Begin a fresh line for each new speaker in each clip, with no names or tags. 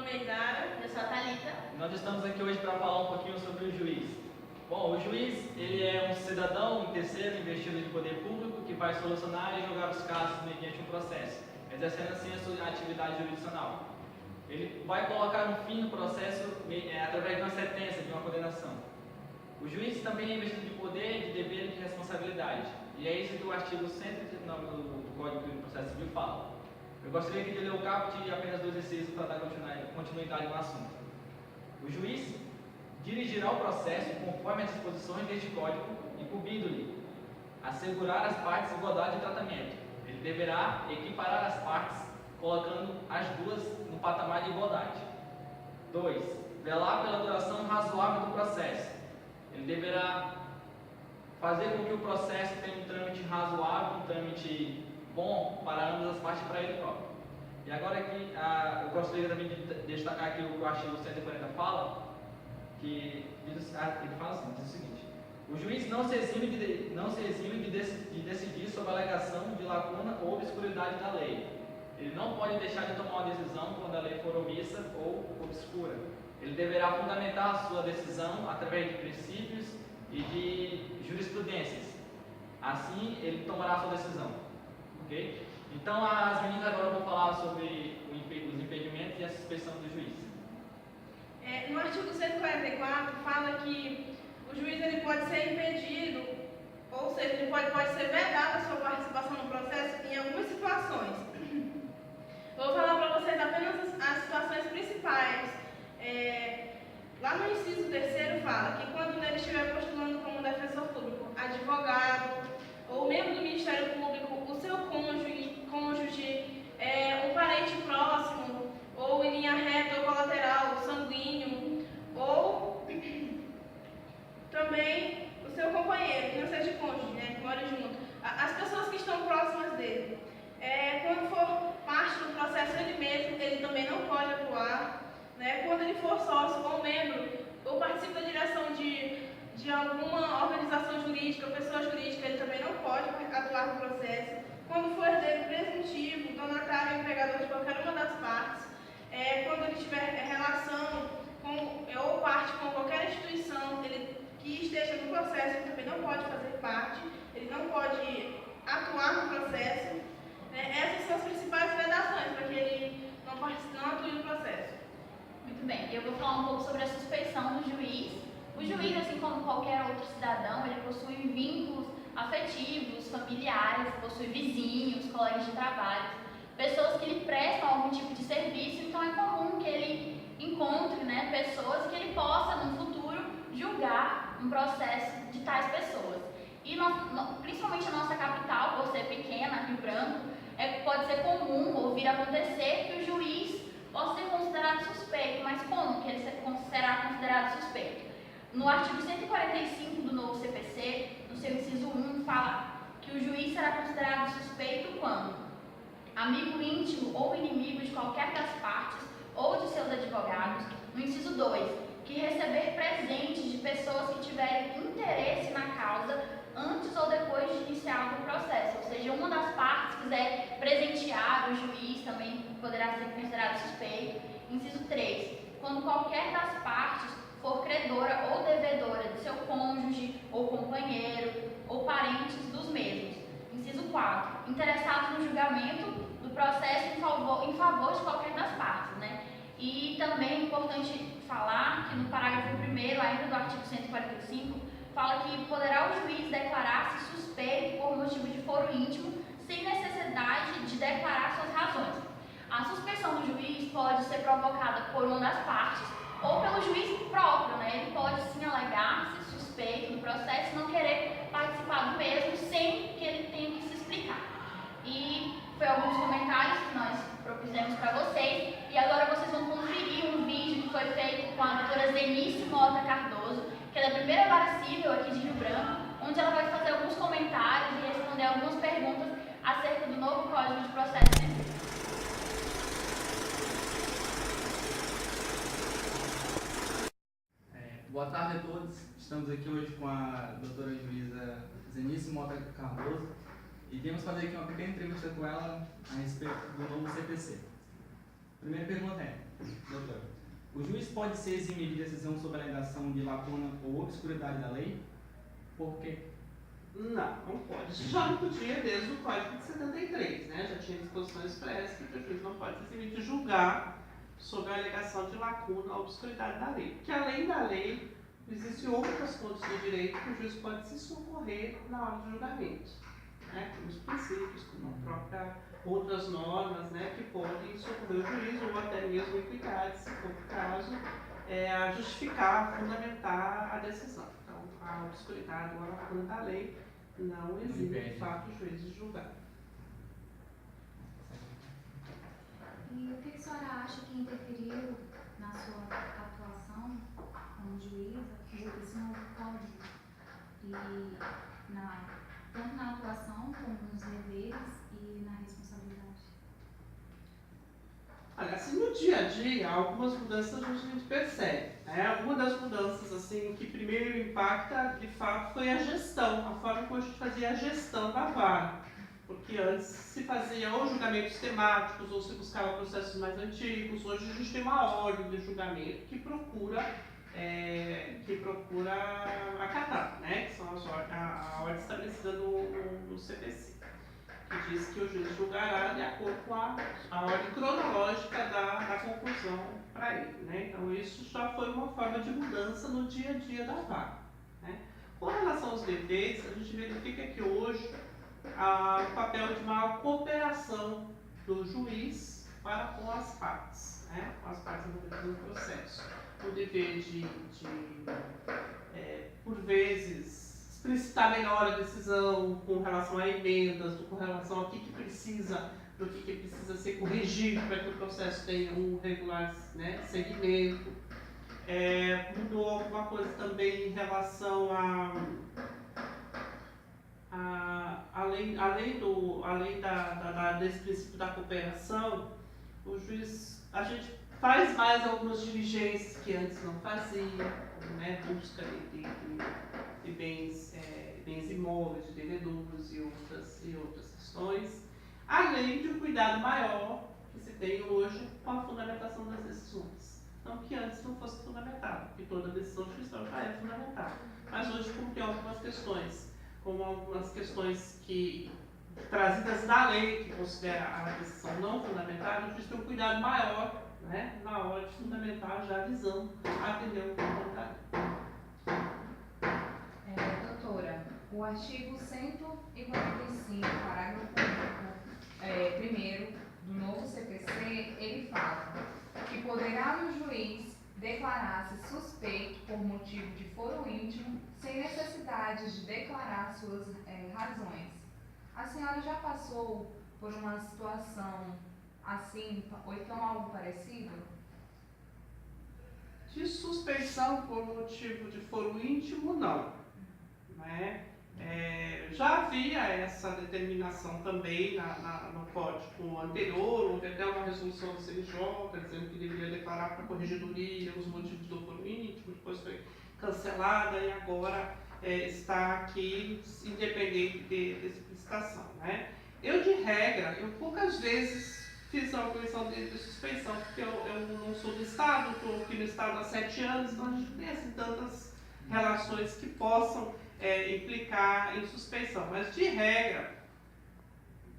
nome é Idara.
Eu sou a Thalita.
Nós estamos aqui hoje para falar um pouquinho sobre o juiz. Bom, o juiz, ele é um cidadão, um terceiro investido de poder público que vai solucionar e julgar os casos mediante um processo, exercendo assim a sua atividade jurisdicional. Ele vai colocar um fim no processo através de uma sentença, de uma condenação. O juiz também é investido de poder, de dever e de responsabilidade. E é isso que o artigo 139 do Código de Processo Civil fala. Eu gostaria aqui de ler o caput de apenas 2 incisos para dar continuidade no assunto. O juiz dirigirá o processo conforme as disposições deste Código, incumbindo-lhe assegurar às partes igualdade de tratamento. Ele deverá equiparar as partes, colocando as duas no patamar de igualdade. 2. Velar pela duração razoável do processo. Ele deverá fazer com que o processo tenha um trâmite razoável, um trâmite bom para ambas as partes e para ele próprio. E agora aqui, eu gostaria também de destacar aqui o que o artigo 140 fala, que ele fala assim, diz o seguinte: o juiz não se exime de decidir sobre a alegação de lacuna ou obscuridade da lei. Ele não pode deixar de tomar uma decisão quando a lei for omissa ou obscura. Ele deverá fundamentar a sua decisão através de princípios e de jurisprudências. Assim, ele tomará a sua decisão. Ok? Então, as meninas agora vão falar sobre os impedimentos e a suspeição do juiz.
No artigo 144 fala que o juiz ele pode ser impedido, ou seja, ele pode ser vedado a sua participação no processo em algumas situações. Vou falar para vocês apenas as situações principais. Lá no inciso 3º fala que quando ele estiver postulando como defensor público, advogado ou membro do Ministério Público, o seu cônjuge, um parente próximo, ou em linha reta ou colateral, sanguíneo, ou também o seu companheiro, que não seja cônjuge, né, que mora junto, as pessoas que estão próximas dele. Quando for parte do processo ele mesmo, ele também não pode atuar. Né? Quando ele for sócio ou membro, ou participa da direção de alguma organização jurídica, pessoa jurídica, ele também não pode atuar no processo. Quando for herdeiro presuntivo, donatário ou empregador de qualquer uma das partes, quando ele tiver relação ou parte com qualquer instituição que esteja no processo, ele também não pode fazer parte, ele não pode atuar no processo. Essas são as principais vedações para que ele não atue no processo.
Muito bem, eu vou falar um pouco sobre a suspeição do juiz. O juiz, assim como qualquer outro cidadão, ele possui vínculos afetivos, familiares, possui vizinhos, colegas de trabalho, pessoas que lhe prestam algum tipo de serviço, então é comum que ele encontre, né, pessoas que ele possa, no futuro, julgar um processo de tais pessoas. E principalmente na nossa capital, por ser pequena, Rio Branco, pode ser comum ou vir a acontecer que o juiz possa ser considerado suspeito, mas como que ele será considerado suspeito? No artigo 145 do novo CPC, no seu inciso 1, fala que o juiz será considerado suspeito quando amigo íntimo ou inimigo de qualquer das partes ou de seus advogados. No inciso 2, que receber presentes de pessoas que tiverem interesse na causa antes ou depois de iniciado o processo, ou seja, uma das partes quiser presentear o juiz, também poderá ser considerado suspeito. Inciso 3, quando qualquer das partes for credora ou devedora de seu cônjuge ou companheiro ou parentes dos mesmos. Inciso 4, interessados no julgamento do processo em favor de qualquer das partes, né? E também é importante falar que no parágrafo 1º, ainda do artigo 145, fala que poderá o juiz declarar-se suspeito por motivo de foro íntimo, sem necessidade de declarar suas razões. A suspeição do juiz pode ser provocada por uma das partes ou pelo juiz próprio, né? Ele pode sim alegar-se suspeito do processo e não querer participar do mesmo sem que ele tenha que se explicar. E foi alguns comentários que nós propusemos para vocês, e agora vocês vão conferir um vídeo que foi feito com a doutora Zenice Mota Cardoso, que é da primeira vara civil aqui de Rio Branco, onde ela vai fazer alguns comentários e responder algumas perguntas acerca do novo Código de Processo Civil.
Boa tarde a todos. Estamos aqui hoje com a doutora juíza Zenice Mota Cardoso e viemos fazer aqui uma pequena entrevista com ela a respeito do novo CPC. A primeira pergunta é: Doutor, o juiz pode se eximir de decisão sobre a alegação de lacuna ou obscuridade da lei? Por quê?
Não pode. Isso já não podia desde o Código de 73, né? Já tinha disposições expressas que o juiz não pode se eximir de julgar sobre a alegação de lacuna ou obscuridade da lei. Porque além da lei, existem outras fontes de direito que o juiz pode se socorrer na hora do julgamento, né? Como os princípios, como a própria outras normas, né, que podem socorrer o juiz ou até mesmo equidade, se for o caso, a justificar, a fundamentar a decisão. Então, a obscuridade ou a lacuna da lei não exime, de fato, o juiz de julgar.
E o que a senhora acha que interferiu na sua atuação como juíza, esse novo código? E tanto na atuação como nos deveres e na responsabilidade?
Olha, assim, no dia a dia, algumas mudanças a gente percebe, né? Uma das mudanças, assim, que primeiro impacta, de fato, foi a gestão, a forma como a gente fazia a gestão da vara. Porque antes se fazia ou julgamentos temáticos, ou se buscava processos mais antigos. Hoje a gente tem uma ordem de julgamento que procura acatar, né? Que são a ordem estabelecida no CPC, que diz que o juiz julgará de acordo com a ordem cronológica da conclusão para ele, né? Então isso já foi uma forma de mudança no dia a dia da vara, né? Com relação aos deveres, a gente verifica que hoje o papel de maior cooperação do juiz para com as partes, né? Com as partes envolvidas no processo. O dever por vezes, explicitar melhor a decisão com relação a emendas, com relação ao que precisa, do que precisa ser corrigido para que o processo tenha um regular, né, segmento. Mudou alguma coisa também em relação além desse princípio da cooperação, o juiz, a gente faz mais algumas diligências que antes não fazia, como, né, busca de bens imóveis, de devedores e outras questões, além de um cuidado maior que se tem hoje com a fundamentação das decisões. Não que antes não fosse fundamentado, porque toda decisão judicial já é fundamentada. Mas hoje, como tem algumas questões, como algumas questões trazidas na lei, que considera a decisão não fundamentada, o juiz tem um cuidado maior, né, na hora de fundamentar, já visando atender o fundamental.
Doutora, o artigo 145, parágrafo 1º do novo CPC, ele fala que poderá o juiz declarar-se suspeito por motivo de foro íntimo sem necessidade de declarar suas razões. A senhora já passou por uma situação assim, ou então algo parecido?
De suspeição por motivo de foro íntimo, não. Né? Já havia essa determinação também no código anterior, houve até uma resolução do CNJ dizendo que deveria declarar para a corregedoria os motivos do foro íntimo, depois foi cancelada e agora está aqui independente de explicitação. Né? Eu, de regra, poucas vezes fiz uma comissão de suspeição, porque eu não sou do Estado, estou aqui no Estado há 7 anos, então a gente não tem assim, tantas relações que possam implicar em suspeição. Mas, de regra,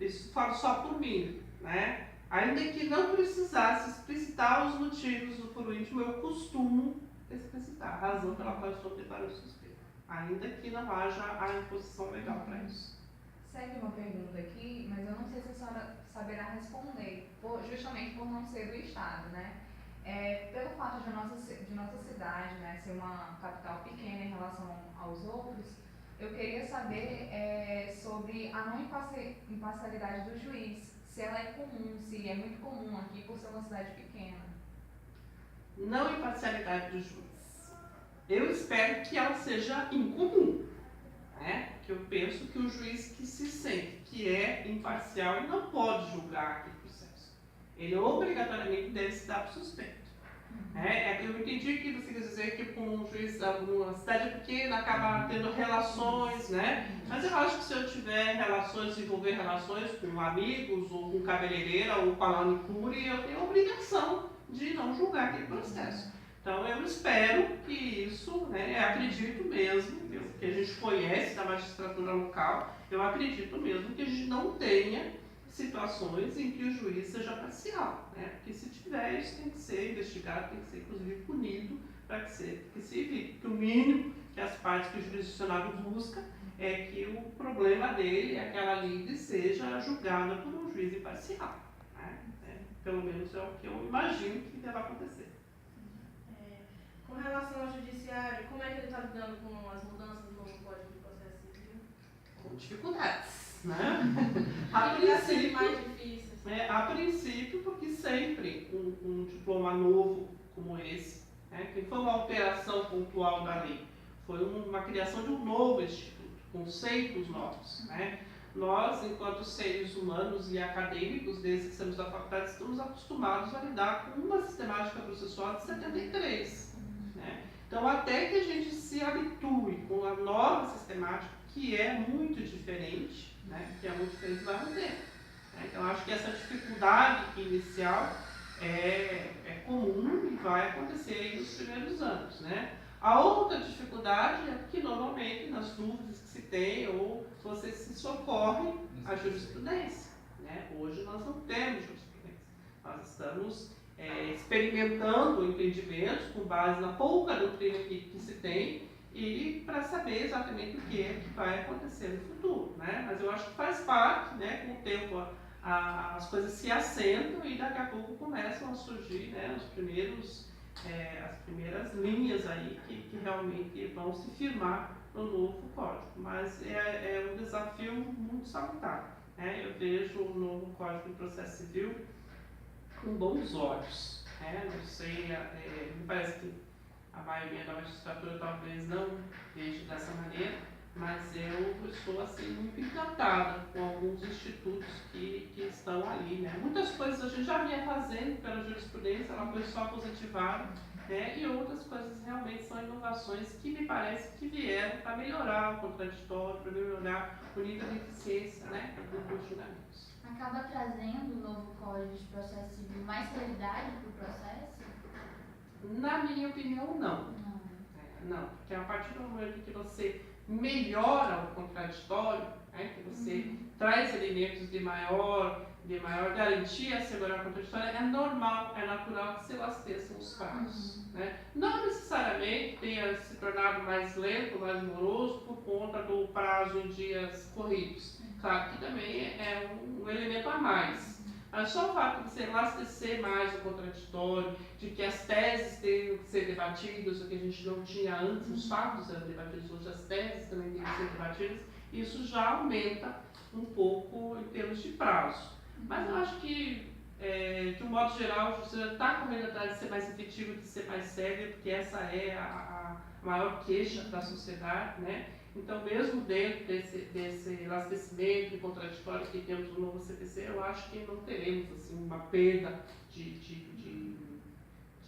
isso falo só por mim, né? Ainda que não precisasse explicitar os motivos do foro íntimo, eu costumo explicitar a razão pela qual estou declarando suspeito, ainda que não haja a imposição legal para isso.
Segue uma pergunta aqui, mas eu não sei se a senhora saberá responder, justamente por não ser do Estado, né? Pelo fato de nossa cidade, né, ser uma capital pequena em relação aos outros, eu queria saber sobre a não imparcialidade do juiz, se ela é comum, se é muito comum aqui por ser uma cidade pequena.
Não imparcialidade do juiz. Eu espero que ela seja incomum, né? Que eu penso que o juiz que se sente que é imparcial, ele não pode julgar aquele processo. Ele obrigatoriamente deve se dar para o suspeito. Eu entendi que você quer dizer que com um juiz, uma cidade pequena, acaba tendo relações, né? Mas eu acho que se eu tiver relações, desenvolver relações com amigos, ou com cabeleireira, ou com a manicure, eu tenho a obrigação de não processo. Então, eu espero que isso, né, acredito mesmo, que a gente conhece da magistratura local, eu acredito mesmo que a gente não tenha situações em que o juiz seja parcial, né? Porque se tiver, isso tem que ser investigado, tem que ser inclusive punido para que se evite. Porque o mínimo que as partes que o jurisdicionado busca é que o problema dele, aquela lide, seja julgada por um juiz imparcial, né? Pelo menos é o que eu imagino que deve acontecer.
Com relação ao judiciário, como é que ele está lidando com as mudanças do novo Código de Processo Civil?
Com dificuldades, né?
O que está sendo mais difícil?
A princípio, porque sempre um diploma novo como esse, né, que foi uma alteração pontual da lei, foi uma criação de um novo instituto, conceitos novos, né? Nós, enquanto seres humanos e acadêmicos, desde que estamos da faculdade, estamos acostumados a lidar com uma sistemática processual de 73. Né? Então, até que a gente se habitue com a nova sistemática, que é muito diferente, né? Vai um tempo. Então, acho que essa dificuldade inicial é comum e vai acontecer aí nos primeiros anos. Né? A outra dificuldade é que, normalmente, nas dúvidas que se tem, ou você se socorre à jurisprudência. Né? Hoje nós não temos jurisprudência. Nós estamos experimentando entendimentos com base na pouca doutrina que se tem e para saber exatamente o que é que vai acontecer no futuro. Né? Mas eu acho que faz parte, né? Com o tempo as coisas se assentam e daqui a pouco começam a surgir, né, as primeiras linhas aí que realmente vão se firmar no novo código. Mas é um desafio muito salutar. Né? Eu vejo o novo Código de Processo Civil com bons olhos. Né? Não sei, me parece que a maioria da magistratura talvez não veja dessa maneira, mas eu estou assim, muito encantada com alguns institutos que estão ali. Né? Muitas coisas a gente já vinha fazendo pela jurisprudência, ela foi só positivada, né? E outras coisas realmente são inovações que me parece que vieram para melhorar o contraditório, para melhorar o nível de eficiência, né, dos julgamentos.
Acaba trazendo o novo Código de Processo Civil mais celeridade para o processo?
Na minha opinião, não. Não, porque a partir do momento que você melhora o contraditório, né, que você traz elementos de maior garantia a segurar o contraditório, é normal, é natural que se elasteçam os prazos. Né? Não necessariamente tenha se tornado mais lento, mais moroso por conta do prazo em dias corridos. Claro que também é um elemento a mais. Mas só o fato de se elastecer mais o contraditório, de que as teses tenham que ser debatidas, o que a gente não tinha antes, os fatos eram debatidos, hoje as teses também têm que ser debatidas, isso já aumenta um pouco em termos de prazo. Mas eu acho que, de um modo geral, a justiça está correndo atrás de ser mais efetiva, de ser mais séria, porque essa é a maior queixa da sociedade, né? Então, mesmo dentro desse elastecimento e contraditório que temos no novo CPC, eu acho que não teremos assim, uma perda de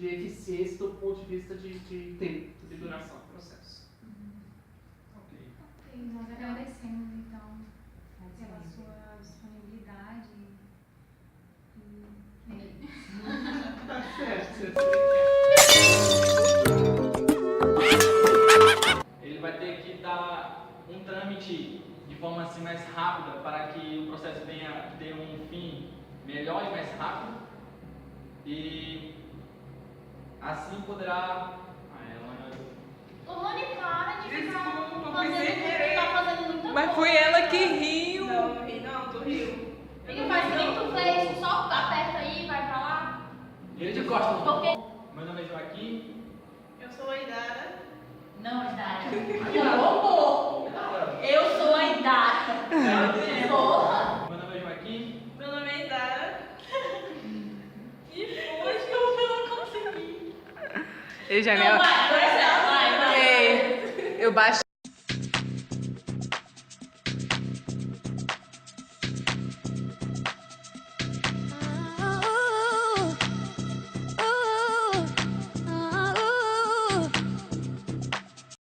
eficiência do ponto de vista de tempo, de duração do processo.
Ok, nós agradecemos então pela sua disponibilidade.
Tá certo.
Ele vai ter que dar um trâmite de forma assim mais rápida para que o processo venha ter um fim melhor e mais rápido e assim poderá...
Ô, Rony, para de ficar
Desculpa,
fazendo,
foi sem querer.
tá fazendo muita
Mas
coisa.
foi ela que riu.
Não, não ri não, tu riu.
Ele faz o que tu fez, só aperta aí e vai pra lá.
Ele de costas.
Porque...
Meu nome é Joaquim.
Eu sou a Idara.
Não, Idara. Eu sou a Idara. Porra.
Meu nome é Joaquim.
Meu nome é Idara.
Que foi que eu não consegui.
Ele já
Não, vai.
Ei, eu baixo.